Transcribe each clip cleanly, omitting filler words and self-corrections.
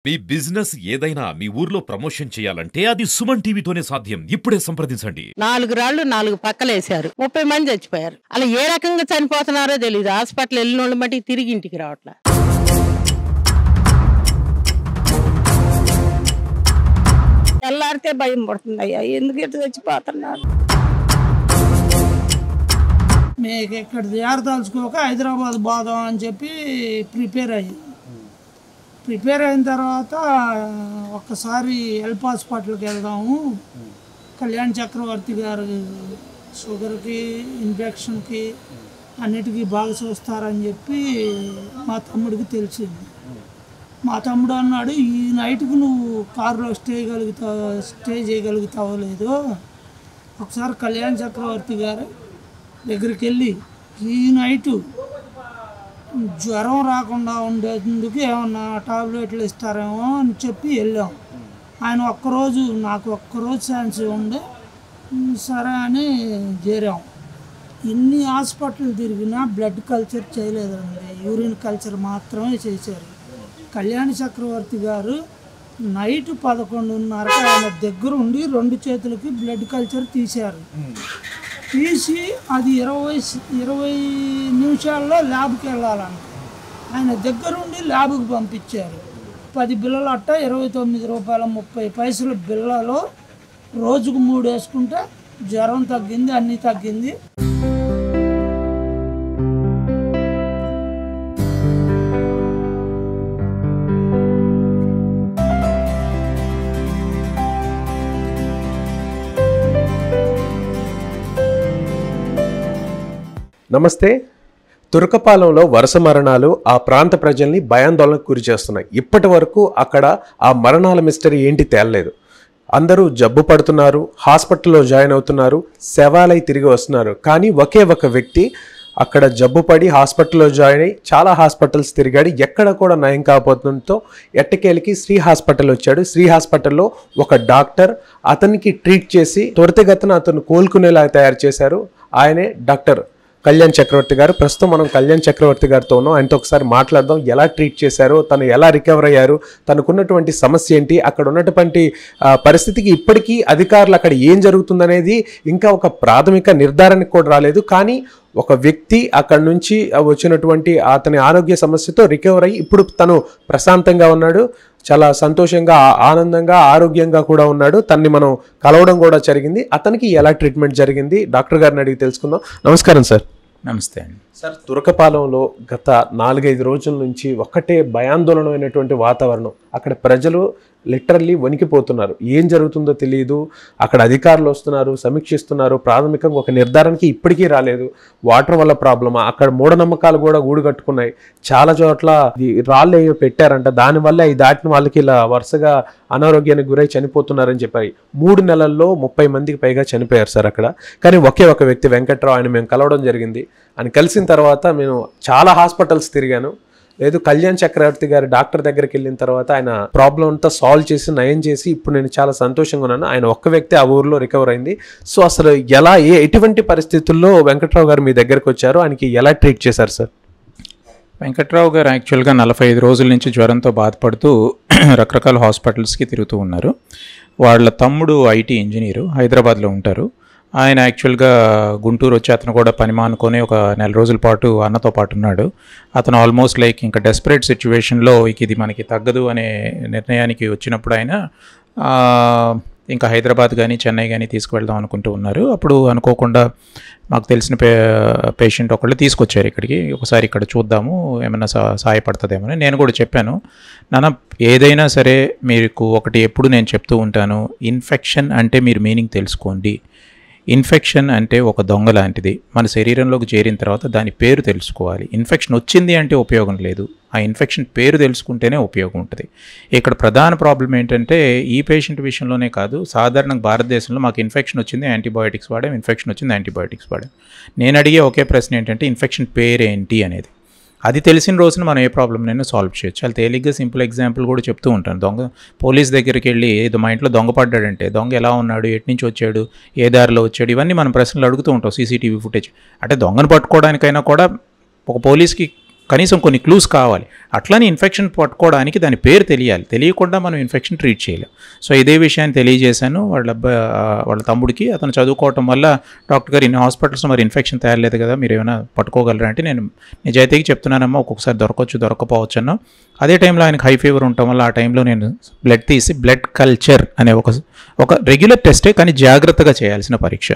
మీ business ఏదైనా మీ ఊర్లో promotion చేయాలంటే అది సుమన్ టీవీతోనే సాధ్యం. ఇప్పుడే సంప్రదించండి. 4 రాళ్లు 4 పక్కలేశారు. 30 మంది చచ్చిపోయారు. అలా ఏ రకంగా చనిపోతున్నారో తెలియదు. హాస్పిటల్ వెళ్ళినోళ్ళు మట్టి తిరిగి ఇంటికి రావట్లా. తెల్లారితే భయం పడుతుంది. అయ్యా ఎందుకు ఎట్లా చచ్చిపోతున్నారు? మీకు ఇక్కడ తలుచుకోక హైదరాబాద్ పోదాం అని చెప్పి ప్రిపేర్ అయిన తర్వాత ఒక్కసారి హెల్ప్ హాస్పిటల్కి వెళ్దాము, కళ్యాణ్ చక్రవర్తి గారు షుగర్కి ఇన్ఫెక్షన్కి అన్నిటికీ బాగా చూస్తారని చెప్పి మా తమ్ముడికి తెలిసింది. మా తమ్ముడు అన్నాడు, ఈ నైట్కి నువ్వు కారులో స్టే చేయగలుగుతావో లేదో ఒకసారి కళ్యాణ్ చక్రవర్తి గారు దగ్గరికి వెళ్ళి ఈ నైటు జ్వరం రాకుండా ఉండేందుకు ఏమన్నా టాబ్లెట్లు ఇస్తారేమో అని చెప్పి వెళ్ళాం. ఆయన నాకు ఒక్కరోజు ఛాన్స్ ఉండే సరే అని చేరాం. ఇన్ని హాస్పిటల్ తిరిగినా బ్లడ్ కల్చర్ చేయలేదండి, యూరిన్ కల్చర్ మాత్రమే చేశారు. కళ్యాణ్ చక్రవర్తి గారు నైట్ 11:30 ఆయన దగ్గర ఉండి 2 చేతులకి బ్లడ్ కల్చర్ తీశారు. తీసి అది 20 నిమిషాల్లో ల్యాబ్కి వెళ్ళాలంట. ఆయన దగ్గరుండి ల్యాబ్కి పంపించారు. 10 బిళ్ళలు అట్ట 29 రూపాయల 30 పైసలు బిళ్ళలో రోజుకు 3 వేసుకుంటే జ్వరం తగ్గింది, అన్నీ తగ్గింది. నమస్తే. తురకపాలెంలో వరుస మరణాలు ఆ ప్రాంత ప్రజల్ని భయాందోళనకు గురి చేస్తున్నాయి. ఇప్పటి వరకు అక్కడ ఆ మరణాల మిస్టరీ ఏంటి తేలలేదు. అందరూ జబ్బు పడుతున్నారు, హాస్పిటల్లో జాయిన్ అవుతున్నారు, శవాలై తిరిగి వస్తున్నారు. కానీ ఒకే ఒక వ్యక్తి అక్కడ జబ్బు పడి హాస్పిటల్లో జాయిన్ అయ్యి చాలా హాస్పిటల్స్ తిరిగాడు, ఎక్కడ కూడా నయం కాకపోతుండటంతో ఎట్టకేలకి శ్రీ హాస్పిటల్ వచ్చాడు. శ్రీ హాస్పిటల్లో ఒక డాక్టర్ అతనికి ట్రీట్ చేసి త్వరితగతిన అతను కోలుకునేలా తయారు చేశారు. ఆయనే డాక్టర్ కళ్యాణ్ చక్రవర్తి గారు. ప్రస్తుతం మనం కళ్యాణ్ చక్రవర్తి గారితో ఉన్నాం. ఆయనతో ఒకసారి మాట్లాడదాం. ఎలా ట్రీట్ చేశారు, తను ఎలా రికవర్ అయ్యారు, తనకున్నటువంటి సమస్య ఏంటి, అక్కడ ఉన్నటువంటి పరిస్థితికి ఇప్పటికీ అధికారులు అక్కడ ఏం జరుగుతుందనేది ఇంకా ఒక ప్రాథమిక నిర్ధారణకు కూడా రాలేదు. కానీ ఒక వ్యక్తి అక్కడ నుంచి వచ్చినటువంటి అతని ఆరోగ్య సమస్యతో రికవర్ అయ్యి ఇప్పుడు తను ప్రశాంతంగా ఉన్నాడు, చాలా సంతోషంగా ఆనందంగా ఆరోగ్యంగా కూడా ఉన్నాడు. తన్ని మనం కలవడం కూడా జరిగింది. అతనికి ఎలా ట్రీట్మెంట్ జరిగింది డాక్టర్ గారిని అడిగి తెలుసుకుందాం. నమస్కారం సార్. నమస్తే అండి. సార్, తురకపాలెంలో గత 4-5 రోజుల నుంచి ఒక్కటే భయాందోళనమైనటువంటి వాతావరణం. అక్కడ ప్రజలు లిటరల్లీ వణికిపోతున్నారు. ఏం జరుగుతుందో తెలియదు. అక్కడ అధికారులు వస్తున్నారు, సమీక్షిస్తున్నారు. ప్రాథమికంగా ఒక నిర్ధారణకి ఇప్పటికీ రాలేదు. వాటర్ వల్ల ప్రాబ్లమా, అక్కడ మూఢనమ్మకాలు కూడా గూడు కట్టుకున్నాయి. చాలా చోట్ల రాళ్ళు ఏవో పెట్టారంట, దానివల్ల ఈ దాటిన వాళ్ళకి ఇలా వరుసగా అనారోగ్యానికి గురై చనిపోతున్నారని చెప్పారు. 3 నెలల్లో 30 మందికి పైగా చనిపోయారు సార్ అక్కడ. కానీ ఒకే ఒక వ్యక్తి వెంకట్రావు, ఆయన మేము కలవడం జరిగింది. ఆయన కలిసిన తర్వాత నేను చాలా హాస్పిటల్స్ తిరిగాను. లేదు, కళ్యాణ్ చక్రవర్తి గారి డాక్టర్ దగ్గరికి వెళ్ళిన తర్వాత ఆయన ప్రాబ్లం అంతా సాల్వ్ చేసి నయం చేసి ఇప్పుడు నేను చాలా సంతోషంగా ఉన్నాను. ఆయన ఒక్క వ్యక్తి ఆ ఊర్లో రికవర్ అయింది. సో అసలు ఎటువంటి పరిస్థితుల్లో వెంకట్రావు గారు మీ దగ్గరకు వచ్చారు, ఆయనకి ఎలా ట్రీట్ చేశారు సార్? వెంకట్రావు గారు యాక్చువల్గా 45 రోజుల నుంచి జ్వరంతో బాధపడుతూ రకరకాల హాస్పిటల్స్కి తిరుగుతూ ఉన్నారు. వాళ్ళ తమ్ముడు ఐటీ ఇంజనీరు, హైదరాబాద్లో ఉంటారు. ఆయన యాక్చువల్గా గుంటూరు వచ్చి అతను కూడా పని మానుకొని ఒక 1 నెల రోజుల పాటు అన్నతో పాటు ఉన్నాడు. అతను ఆల్మోస్ట్ లైక్ ఇంకా డెస్పరేట్ సిచ్యువేషన్లో ఇది మనకి తగ్గదు అనే నిర్ణయానికి వచ్చినప్పుడు ఆయన ఇంకా హైదరాబాద్ కానీ చెన్నై కానీ తీసుకువెళ్దాం అనుకుంటూ ఉన్నారు. అప్పుడు అనుకోకుండా మాకు తెలిసిన పేషెంట్ ఒకళ్ళు తీసుకొచ్చారు ఇక్కడికి. ఒకసారి ఇక్కడ చూద్దాము, ఏమైనా సహాయపడుతుందేమో. నేను కూడా చెప్పాను, నాన్న ఏదైనా సరే మీకు ఒకటి ఎప్పుడు నేను చెప్తూ ఉంటాను, ఇన్ఫెక్షన్ అంటే మీరు మీనింగ్ తెలుసుకోండి. ఇన్ఫెక్షన్ అంటే ఒక దొంగ లాంటిది. మన శరీరంలోకి చేరిన తర్వాత దాని పేరు తెలుసుకోవాలి. ఇన్ఫెక్షన్ వచ్చింది అంటే ఉపయోగం లేదు, ఆ ఇన్ఫెక్షన్ పేరు తెలుసుకుంటేనే ఉపయోగం ఉంటుంది. ఇక్కడ ప్రధాన ప్రాబ్లం ఏంటంటే ఈ పేషెంట్ విషయంలోనే కాదు, సాధారణంగా భారతదేశంలో మాకు ఇన్ఫెక్షన్ వచ్చింది యాంటీబయాటిక్స్ వాడాం, ఇన్ఫెక్షన్ వచ్చింది యాంటీబయాటిక్స్ వాడాం. నేను అడిగే ఒకే ప్రశ్న ఏంటంటే ఇన్ఫెక్షన్ పేరేంటి అనేది. అది తెలిసిన రోజున మనం ఏ ప్రాబ్లమ్నైనా సాల్వ్ చేయొచ్చు. చాలా తేలిగ్గా సింపుల్ ఎగ్జాంపుల్ కూడా చెప్తూ ఉంటాను. పోలీస్ దగ్గరికి వెళ్ళి ఏదో మా ఇంట్లో దొంగ పడ్డాడంటే దొంగ ఎలా ఉన్నాడు, ఎటు నుంచి వచ్చాడు, ఏ దారిలో వచ్చాడు, ఇవన్నీ మనం ప్రశ్నలు అడుగుతూ ఉంటాం. సీసీటీవీ ఫుటేజ్ అంటే దొంగను పట్టుకోవడానికైనా కూడా ఒక పోలీస్కి కనీసం కొన్ని క్లూస్ కావాలి. అట్లని ఇన్ఫెక్షన్ పట్టుకోవడానికి దాని పేరు తెలియాలి, తెలియకుండా మనం ఇన్ఫెక్షన్ ట్రీట్ చేయలేం. సో ఇదే విషయాన్ని తెలియజేశాను వాళ్ళ తమ్ముడికి. అతను చదువుకోవటం వల్ల డాక్టర్ గారు ఇన్ని హాస్పిటల్స్లో మరి ఇన్ఫెక్షన్ తయారలేదు కదా, మీరు ఏమైనా పట్టుకోగలరా అంటే నేను నిజాయితీగా చెప్తున్నానమ్మా, ఒక్కొక్కసారి దొరకపోవచ్చు అన్నా. అదే టైంలో ఆయనకు హై ఫీవర్ ఉండటం వల్ల ఆ టైంలో నేను బ్లడ్ తీసి బ్లడ్ కల్చర్ అనే ఒక రెగ్యులర్ టెస్టే కానీ జాగ్రత్తగా చేయాల్సిన పరీక్ష.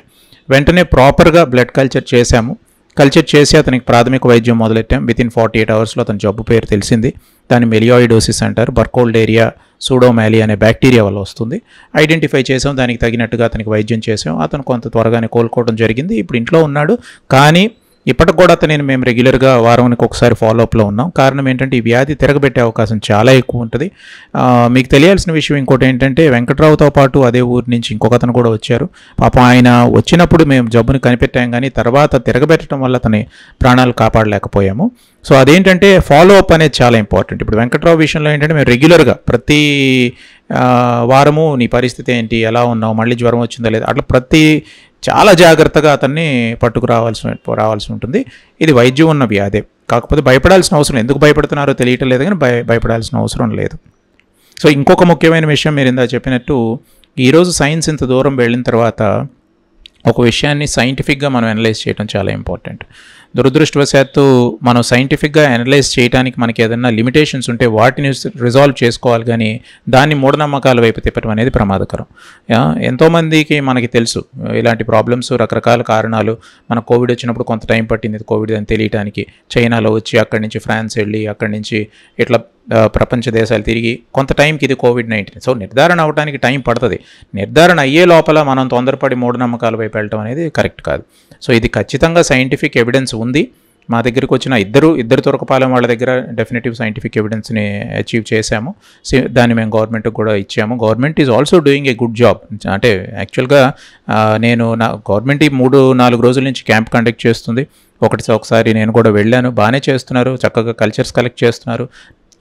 వెంటనే ప్రాపర్గా బ్లడ్ కల్చర్ చేశాము. కల్చర్ చేసి అతనికి ప్రాథమిక వైద్యం మొదలెట్టాం. వితిన్ 48 అవర్స్లో అతని జబ్బు పేరు తెలిసింది. దాన్ని మెలియాయిడోసిస్ అంటారు. బర్కోల్డేరియా సూడోమాలి అనే బ్యాక్టీరియా వల్ల వస్తుంది. ఐడెంటిఫై చేసాం, దానికి తగినట్టుగా అతనికి వైద్యం చేసాం. అతను కొంత త్వరగానే కోలుకోవడం జరిగింది. ఇప్పుడు ఇంట్లో ఉన్నాడు. కానీ ఇప్పటికి కూడా అతను మేము రెగ్యులర్గా వారానికి ఒకసారి ఫాలోఅప్లో ఉన్నాం. కారణం ఏంటంటే ఈ వ్యాధి తిరగబెట్టే అవకాశం చాలా ఎక్కువ ఉంటుంది. మీకు తెలియాల్సిన విషయం ఇంకోటి ఏంటంటే వెంకట్రావుతో పాటు అదే ఊరి నుంచి ఇంకొక అతను కూడా వచ్చారు. పాపం ఆయన వచ్చినప్పుడు మేము జబ్బుని కనిపెట్టాం, కానీ తర్వాత తిరగబెట్టడం వల్ల అతని ప్రాణాలు కాపాడలేకపోయాము. సో అదేంటంటే ఫాలోఅప్ అనేది చాలా ఇంపార్టెంట్. ఇప్పుడు వెంకట్రావు విషయంలో ఏంటంటే మేము రెగ్యులర్గా ప్రతి వారము నీ పరిస్థితి ఏంటి, ఎలా ఉన్నావు, మళ్ళీ జ్వరం వచ్చిందా లేదా, అట్లా చాలా జాగ్రత్తగా అతన్ని రావాల్సి ఉంటుంది. ఇది వైద్యం ఉన్న వ్యాధే, కాకపోతే భయపడాల్సిన అవసరం, ఎందుకు భయపడుతున్నారో తెలియటం లేదు, కానీ భయపడాల్సిన అవసరం లేదు. సో ఇంకొక ముఖ్యమైన విషయం మీరు ఇందా చెప్పినట్టు, ఈరోజు సైన్స్ ఇంత దూరం వెళ్ళిన తర్వాత ఒక విషయాన్ని సైంటిఫిక్గా మనం అనలైజ్ చేయడం చాలా ఇంపార్టెంట్. దురదృష్టవశాత్తు మనం సైంటిఫిక్గా అనలైజ్ చేయడానికి మనకి ఏదైనా లిమిటేషన్స్ ఉంటే వాటిని రిజాల్వ్ చేసుకోవాలి, కానీ దాన్ని మూఢనమ్మకాల వైపు తిప్పడం అనేది ప్రమాదకరం. ఎంతోమందికి మనకి తెలుసు ఇలాంటి ప్రాబ్లమ్స్, రకరకాల కారణాలు. మన కోవిడ్ వచ్చినప్పుడు కొంత టైం పట్టింది కోవిడ్ అని తెలియటానికి. చైనాలో వచ్చి అక్కడి నుంచి ఫ్రాన్స్ వెళ్ళి అక్కడి నుంచి ఇట్లా ప్రపంచ దేశాలు తిరిగి కొంత టైంకి ఇది కోవిడ్-19. సో నిర్ధారణ అవ్వడానికి టైం పడుతుంది. నిర్ధారణ అయ్యే లోపల మనం తొందరపడి మూఢనమ్మకాల వైపు వెళ్ళటం అనేది కరెక్ట్ కాదు. సో ఇది ఖచ్చితంగా సైంటిఫిక్ ఎవిడెన్స్ ఉంది. మా దగ్గరికి వచ్చిన ఇద్దరు తురకపాలెం వాళ్ళ దగ్గర డెఫినెటివ్ సైంటిఫిక్ ఎవిడెన్స్ని అచీవ్ చేశాము. దాన్ని మేము గవర్నమెంట్కి కూడా ఇచ్చాము. Government is also doing a good job. అంటే యాక్చువల్గా గవర్నమెంట్ ఈ 3-4 రోజుల నుంచి క్యాంప్ కండక్ట్ చేస్తుంది. ఒకసారి నేను కూడా వెళ్ళాను. బాగానే చేస్తున్నారు, చక్కగా కల్చర్స్ కలెక్ట్ చేస్తున్నారు.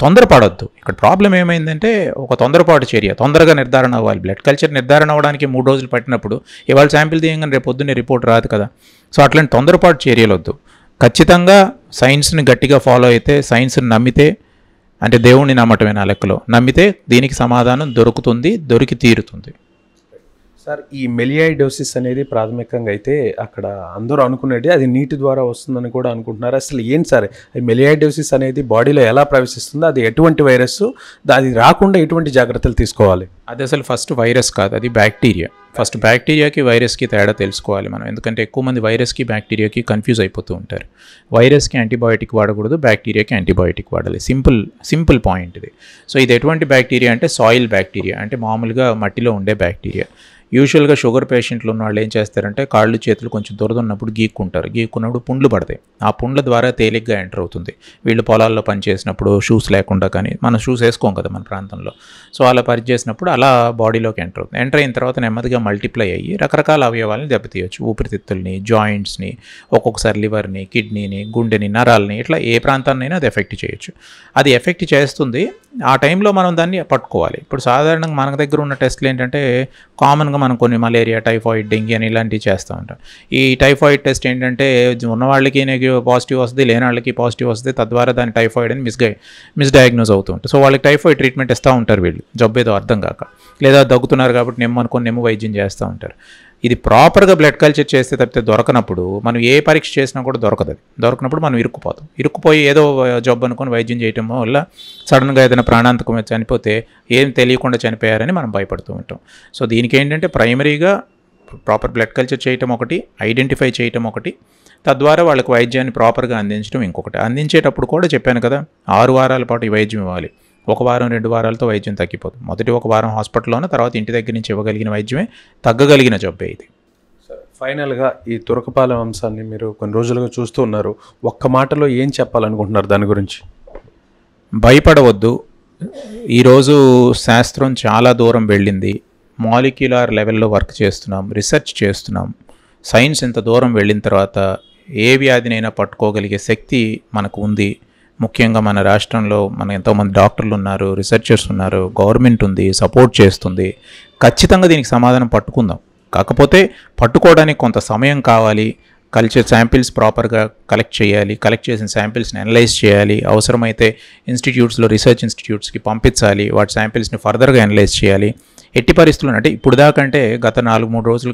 తొందరపడొద్దు. ఇక్కడ ప్రాబ్లం ఏమైందంటే ఒక తొందరపాటు చర్య, తొందరగా నిర్ధారణ అవ్వాలి. బ్లడ్ కల్చర్ నిర్ధారణ అవ్వడానికి 3 రోజులు పట్టినప్పుడు ఇవాళ శాంపిల్ తీయంగానే రేపు పొద్దున్నే రిపోర్ట్ రాదు కదా. సో అట్లాంటి తొందరపాటు చర్యలు వద్దు. ఖచ్చితంగా సైన్స్ని గట్టిగా ఫాలో అయితే, సైన్స్ని నమ్మితే, అంటే దేవుణ్ణి నమ్మటమే నా లెక్కలో, నమ్మితే దీనికి సమాధానం దొరికి తీరుతుంది. సార్, ఈ మెలియాయిడోసిస్ అనేది ప్రాథమికంగా అయితే అక్కడ అందరూ అనుకునేది అది నీటి ద్వారా వస్తుందని కూడా అనుకుంటున్నారు. అసలు ఏంటి సార్ ఈ మెలియాయిడోసిస్ అనేది బాడీలో ఎలా ప్రవేశిస్తుందో, అది ఎటువంటి వైరస్, అది రాకుండా ఎటువంటి జాగ్రత్తలు తీసుకోవాలి? అది అసలు ఫస్ట్ వైరస్ కాదు, అది బ్యాక్టీరియా. ఫస్ట్ బ్యాక్టీరియాకి వైరస్కి తేడా తెలుసుకోవాలి మనం. ఎందుకంటే ఎక్కువ మంది వైరస్కి బ్యాక్టీరియాకి కన్ఫ్యూజ్ అయిపోతూ ఉంటారు. వైరస్కి యాంటీబయాటిక్ వాడకూడదు, బ్యాక్టీరియాకి యాంటీబయాటిక్ వాడాలి. సింపుల్ పాయింట్ ఇది. సో ఇది ఎటువంటి బ్యాక్టీరియా అంటే సాయిల్ బ్యాక్టీరియా, అంటే మామూలుగా మట్టిలో ఉండే బ్యాక్టీరియా. యూజువల్గా షుగర్ పేషెంట్లు ఉన్న వాళ్ళు ఏం చేస్తారంటే కాళ్ళు చేతులు కొంచెం దురదున్నప్పుడు గీక్కున్నప్పుడు పుండ్లు పడతాయి. ఆ పుండ్ల ద్వారా తేలిగ్గా ఎంటర్ అవుతుంది. వీళ్ళు పొలాల్లో పనిచేసినప్పుడు షూస్ లేకుండా, కానీ మనం షూస్ వేసుకోం కదా మన ప్రాంతంలో. సో అలా పనిచేసినప్పుడు అలా బాడీలోకి ఎంటర్ అవుతుంది. ఎంటర్ అయిన తర్వాత నెమ్మదిగా మల్టిప్లై అయ్యి రకరకాల అవయవాలని దెబ్బతీయచ్చు. ఊపిరితిత్తుల్ని, జాయింట్స్ని, ఒక్కొక్కసారి లివర్ని, కిడ్నీని, గుండెని, నరాలని, ఇట్లా ఏ ప్రాంతాన్నైనా అది ఎఫెక్ట్ చేయొచ్చు. అది ఎఫెక్ట్ చేస్తుంది. ఆ టైంలో మనం దాన్ని పట్టుకోవాలి. ఇప్పుడు సాధారణంగా మన దగ్గర ఉన్న టెస్ట్లు ఏంటంటే కామన్గా మనం కొన్ని మలేరియా, టైఫాయిడ్, డెంగీ అని ఇలాంటివి చేస్తూ ఉంటాం. ఈ టైఫాయిడ్ టెస్ట్ ఏంటంటే ఉన్న వాళ్ళకి పాజిటివ్ వస్తుంది, లేని వాళ్ళకి పాజిటివ్ వస్తుంది. తద్వారా దాని టైఫాయిడ్ అని మిస్డయాగ్నోజ్ అవుతూ ఉంటుంది. సో వాళ్ళకి టైఫాయిడ్ ట్రీట్మెంట్ ఇస్తూ ఉంటారు వీళ్ళు, జబ్బు ఏదో అర్థం కాక, లేదా దగ్గుతున్నారు కాబట్టి నెమ్ము వైద్యం చేస్తూ ఉంటారు. ఇది ప్రాపర్గా బ్లడ్ కల్చర్ చేస్తే తప్పితే దొరకనప్పుడు మనం ఏ పరీక్ష చేసినా కూడా దొరకదు. దొరకనప్పుడు మనం ఇరుక్కుపోయి ఏదో జబ్బు అనుకొని వైద్యం చేయటం వల్ల సడన్గా ఏదైనా ప్రాణాంతకం చనిపోతే ఏం తెలియకుండా చనిపోయారని మనం భయపడుతూ ఉంటాం. సో దీనికి ఏంటంటే ప్రైమరీగా ప్రాపర్ బ్లడ్ కల్చర్ చేయటం ఒకటి, ఐడెంటిఫై చేయటం ఒకటి, తద్వారా వాళ్ళకి వైద్యాన్ని ప్రాపర్గా అందించడం ఇంకొకటి. అందించేటప్పుడు కూడా చెప్పాను కదా, 6 వారాల పాటు ఈ వైద్యం ఇవ్వాలి. 1 వారం 2 వారాలతో వైద్యం తగ్గిపోతుంది. మొదటి 1 వారం హాస్పిటల్లోనే, తర్వాత ఇంటి దగ్గర నుంచి ఇవ్వగలిగిన వైద్యమే తగ్గగలిగిన జబ్బే ఇది. ఫైనల్గా ఈ తురకపాలెం అంశాన్ని మీరు కొన్ని రోజులుగా చూస్తూ ఉన్నారు. ఒక్క మాటలో ఏం చెప్పాలనుకుంటున్నారు దాని గురించి? భయపడవద్దు. ఈరోజు శాస్త్రం చాలా దూరం వెళ్ళింది. మాలిక్యులర్ లెవెల్లో వర్క్ చేస్తున్నాం, రీసెర్చ్ చేస్తున్నాం. సైన్స్ ఇంత దూరం వెళ్ళిన తర్వాత ఏ వ్యాధినైనా పట్టుకోగలిగే శక్తి మనకు ఉంది. ముఖ్యంగా మన రాష్ట్రంలో ఎంతోమంది డాక్టర్లు ఉన్నారు, రీసెర్చర్స్ ఉన్నారు, గవర్నమెంట్ ఉంది, సపోర్ట్ చేస్తుంది. ఖచ్చితంగా దీనికి సమాధానం పట్టుకుందాం. కాకపోతే పట్టుకోవడానికి కొంత సమయం కావాలి. కల్చర్ శాంపిల్స్ ప్రాపర్గా కలెక్ట్ చేయాలి, కలెక్ట్ చేసిన శాంపిల్స్ని అనలైజ్ చేయాలి, అవసరమైతే ఇన్స్టిట్యూట్స్లో రీసెర్చ్ ఇన్స్టిట్యూట్స్కి పంపించాలి, వాటి శాంపిల్స్ని ఫర్దర్గా అనలైజ్ చేయాలి. ఎట్టి పరిస్థితులు అంటే ఇప్పుడు దాకంటే గత 3-4 రోజుల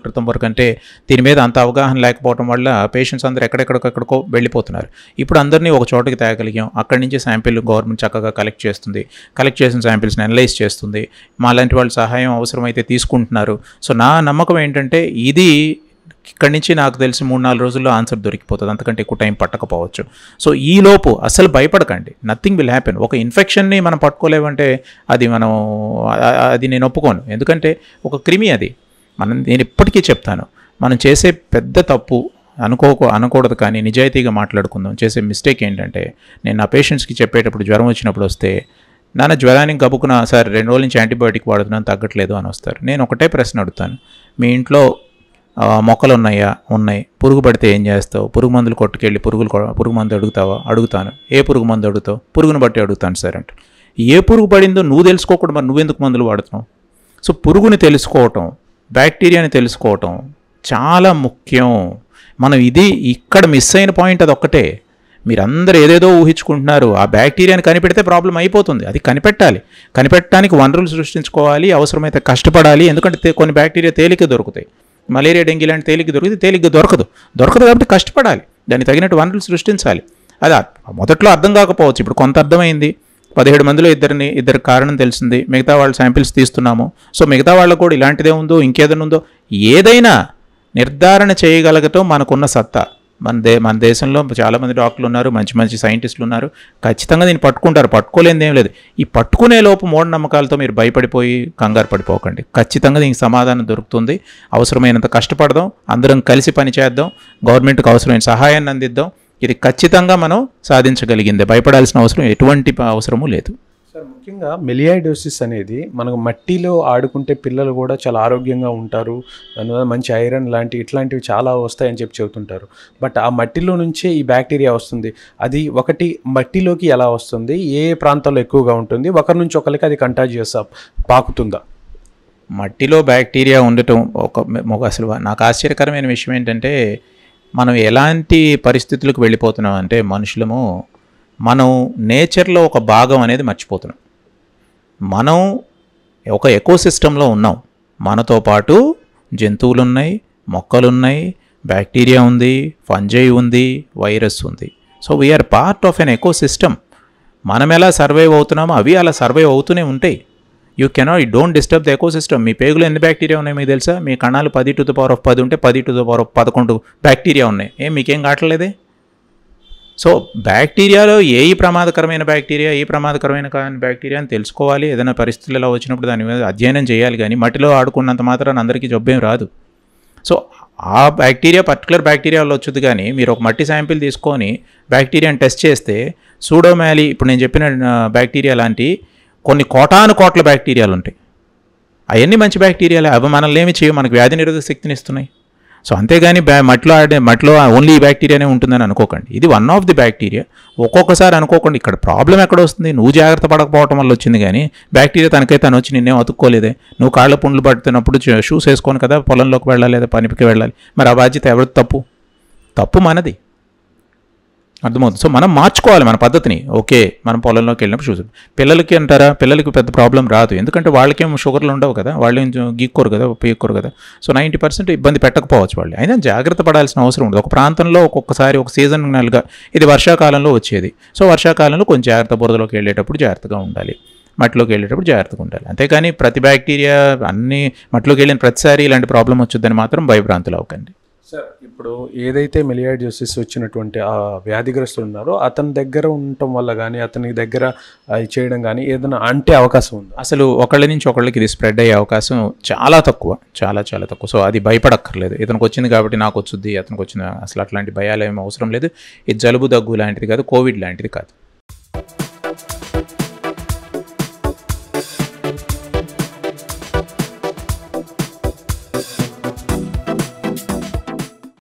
క్రితం వరకు అంటే దీని మీద అంత అవగాహన లేకపోవడం వల్ల పేషెంట్స్ అందరూ ఎక్కడెక్కడికో వెళ్ళిపోతున్నారు. ఇప్పుడు అందరినీ ఒక చోటకి తేగలిగాం. అక్కడి నుంచి శాంపిల్ గవర్నమెంట్ చక్కగా కలెక్ట్ చేస్తుంది, కలెక్ట్ చేసిన శాంపిల్స్ని అనలైజ్ చేస్తుంది. మా లాంటి వాళ్ళ సహాయం అవసరమైతే తీసుకుంటున్నారు. సో నా నమ్మకం ఏంటంటే ఇది ఇక్కడి నుంచి నాకు తెలిసి 3-4 రోజుల్లో ఆన్సర్ దొరికిపోతుంది, అంతకంటే ఎక్కువ టైం పట్టకపోవచ్చు. సో ఈలోపు అసలు భయపడకండి, నథింగ్ విల్ హ్యాపెన్. ఒక ఇన్ఫెక్షన్ని మనం పట్టుకోలేమంటే అది నేను ఒప్పుకోను, ఎందుకంటే ఒక క్రిమి అది. నేను ఇప్పటికీ చెప్తాను, మనం చేసే పెద్ద తప్పు అనకూడదు, కానీ నిజాయితీగా మాట్లాడుకుందాం. చేసే మిస్టేక్ ఏంటంటే, నేను నా పేషెంట్స్కి చెప్పేటప్పుడు జ్వరం వచ్చినప్పుడు వస్తే, నాన్న జ్వరానికి గబుకున్నా సార్ 2 రోజుల నుంచి యాంటీబయాటిక్ వాడుతున్నాను తగ్గట్లేదు అని వస్తారు. నేను ఒకటే ప్రశ్న అడుగుతాను, మీ ఇంట్లో మొక్కలు ఉన్నాయా? ఉన్నాయి. పురుగు పడితే ఏం చేస్తావు? పురుగు మందులు కొట్టుకెళ్ళి పురుగు మందు అడుగుతావా? అడుగుతాను. ఏ పురుగు మందు అడుగుతావు? పురుగును బట్టి అడుగుతాను సార్ అంటే. ఏ పురుగు పడిందో నువ్వు తెలుసుకోకుండా మరి నువ్వెందుకు మందులు వాడుతున్నావు? సో పురుగుని తెలుసుకోవటం, బ్యాక్టీరియాని తెలుసుకోవటం చాలా ముఖ్యం. మనం ఇక్కడ మిస్ అయిన పాయింట్ అది ఒక్కటే. మీరందరూ ఏదేదో ఊహించుకుంటున్నారు. ఆ బ్యాక్టీరియాని కనిపెడితే ప్రాబ్లం అయిపోతుంది. అది కనిపెట్టాలి. కనిపెట్టడానికి వనరులు సృష్టించుకోవాలి, అవసరమైతే కష్టపడాలి. ఎందుకంటే కొన్ని బ్యాక్టీరియా తేలిక దొరుకుతాయి. మలేరియా, డెంగీ లాంటి తేలిగ్గా దొరకదు కాబట్టి కష్టపడాలి, దానికి తగినట్టు వనరులు సృష్టించాలి. అది మొదట్లో అర్థం కాకపోవచ్చు, ఇప్పుడు కొంత అర్థమైంది. 17 మందిలో ఇద్దరు కారణం తెలిసింది, మిగతా వాళ్ళ శాంపిల్స్ తీస్తున్నాము. సో మిగతా వాళ్ళకు కూడా ఇలాంటిదే ఉందో ఇంకేదైనా ఉందో ఏదైనా నిర్ధారణ చేయగలగటం మనకున్న సత్తా. మన దేశంలో చాలామంది డాక్టర్లు ఉన్నారు, మంచి సైంటిస్టులు ఉన్నారు. ఖచ్చితంగా దీన్ని పట్టుకుంటారు, పట్టుకోలేనిది ఏం లేదు. ఈ పట్టుకునే లోపు మూఢనమ్మకాలతో మీరు భయపడిపోయి కంగారు పడిపోకండి. ఖచ్చితంగా దీనికి సమాధానం దొరుకుతుంది. అవసరమైనంత కష్టపడదాం, అందరం కలిసి పనిచేద్దాం, గవర్నమెంట్కి అవసరమైన సహాయాన్ని అందిద్దాం. ఇది ఖచ్చితంగా మనం సాధించగలిగిందే, భయపడాల్సిన అవసరం ఎటువంటి అవసరమూ లేదు. సార్, ముఖ్యంగా మెలియాయిడోసిస్ అనేది మనకు మట్టిలో ఆడుకుంటే పిల్లలు కూడా చాలా ఆరోగ్యంగా ఉంటారు, దానివల్ల మంచి ఐరన్ ఇట్లాంటివి చాలా వస్తాయని చెబుతుంటారు. బట్ ఆ మట్టిలో నుంచే ఈ బ్యాక్టీరియా వస్తుంది. అది ఒకటి మట్టిలోకి ఎలా వస్తుంది, ఏ ప్రాంతాల్లో ఎక్కువగా ఉంటుంది, ఒకరి నుంచి ఒకరికి అది కంటాజియస్ పాకుతుందా? మట్టిలో బ్యాక్టీరియా ఉండటం అసలు నాకు ఆశ్చర్యకరమైన విషయం ఏంటంటే, మనం ఎలాంటి పరిస్థితులకు వెళ్ళిపోతున్నాం అంటే మనం నేచర్లో ఒక భాగం అనేది మర్చిపోతున్నాం. మనం ఒక ఎకోసిస్టంలో ఉన్నాం. మనతో పాటు జంతువులు ఉన్నాయి, మొక్కలున్నాయి, బ్యాక్టీరియా ఉంది, ఫంజై ఉంది, వైరస్ ఉంది. So we are part of an ecosystem. మనం ఎలా సర్వైవ్ అవుతున్నామో అవి అలా సర్వైవ్ అవుతూనే ఉంటాయి. You don't disturb the ecosystem. మీ పేగులో ఎన్ని బ్యాక్టీరియా ఉన్నాయి మీకు తెలుసా? మీ కణాలు 10⁻10 ఉంటే 10⁻11 బ్యాక్టీరియా ఉన్నాయి. మీకేం కావట్లేదే? సో బ్యాక్టీరియాలో ఏ ప్రమాదకరమైన బ్యాక్టీరియా, ఏ ప్రమాదకరమైన కాని బ్యాక్టీరియా అని తెలుసుకోవాలి. ఏదైనా పరిస్థితులు ఇలా వచ్చినప్పుడు దాని మీద అధ్యయనం చేయాలి. కానీ మట్టిలో ఆడుకున్నంత మాత్రాన అందరికీ జబ్బేం రాదు. సో ఆ బ్యాక్టీరియా పర్టికులర్ బ్యాక్టీరియాలో వచ్చుద్ది. కానీ మీరు ఒక మట్టి శాంపిల్ తీసుకొని బ్యాక్టీరియాని టెస్ట్ చేస్తే సూడోమాలి, ఇప్పుడు నేను చెప్పిన బ్యాక్టీరియా లాంటి కొన్ని కోట్ల బ్యాక్టీరియాలు ఉంటాయి. అవన్నీ మంచి బ్యాక్టీరియాలే. అవి మనల్ని ఏమి చేయవు, మనకు వ్యాధి నిరోధక శక్తిని ఇస్తున్నాయి. సో అంతేగాని మట్టిలో ఓన్లీ ఈ బ్యాక్టీరియానే ఉంటుందని అనుకోకండి. ఇది వన్ ఆఫ్ ది బ్యాక్టీరియా. ఒక్కొక్కసారి అనుకోకండి ఇక్కడ ప్రాబ్లం ఎక్కడ వస్తుంది, నువ్వు జాగ్రత్త పడకపోవడం వల్ల వచ్చింది. కానీ బ్యాక్టీరియా తనకైతే తను వచ్చి నిన్నేం అతుక్కోలేదే. నువ్వు కాళ్ళ పుండ్లు పడుతున్నప్పుడు షూస్ వేసుకొని కదా పొలంలోకి వెళ్ళాలి లేదా పనికి వెళ్ళాలి. మరి ఆ బాధ్యత ఎవరిది? తప్పు మనది. అర్థమవుతుంది. సో మనం మార్చుకోవాలి మన పద్ధతిని. ఓకే, మనం పొలంలోకి వెళ్ళినప్పుడు షూస్. పిల్లలకి అంటారా, పిల్లలకి పెద్ద ప్రాబ్లం రాదు, ఎందుకంటే వాళ్ళకేం షుగర్లు ఉండవు కదా, వాళ్ళు గీక్కోరు కదా, పీక్కోరు కదా. సో 90% ఇబ్బంది పెట్టకపోవచ్చు వాళ్ళు. అయినా జాగ్రత్త పడాల్సిన అవసరం ఉంది. ఒక ప్రాంతంలో ఒక్కొక్కసారి ఒక సీజనల్గా, ఇది వర్షాకాలంలో వచ్చేది. సో వర్షాకాలంలో కొంచెం జాగ్రత్త, బురదలోకి వెళ్ళేటప్పుడు జాగ్రత్తగా ఉండాలి, మట్టిలోకి వెళ్ళేటప్పుడు జాగ్రత్తగా ఉండాలి. అంతేకాని ప్రతి బ్యాక్టీరియా అన్ని మట్టిలోకి వెళ్ళిన ప్రతిసారి ఇలాంటి ప్రాబ్లం వచ్చుద్దని మాత్రం భయభ్రాంతులు అవ్వకండి. సార్, ఇప్పుడు ఏదైతే మెలియాయిడోసిస్ వచ్చినటువంటి ఆ వ్యాధిగ్రస్తులు ఉన్నారో అతని దగ్గర ఉండటం వల్ల కానీ, అతని దగ్గర చేయడం కానీ ఏదైనా అంటే అవకాశం ఉంది? అసలు ఒకళ్ళ నుంచి ఒకళ్ళకి ఇది స్ప్రెడ్ అయ్యే అవకాశం చాలా తక్కువ. సో అది భయపడక్కర్లేదు. ఇతనికి వచ్చింది కాబట్టి నాకు వచ్చుద్ది, అతనికి వచ్చిన అసలు అట్లాంటి భయాలు ఏమీ అవసరం లేదు. ఇది జలుబు దగ్గు లాంటిది కాదు, కోవిడ్ లాంటిది కాదు.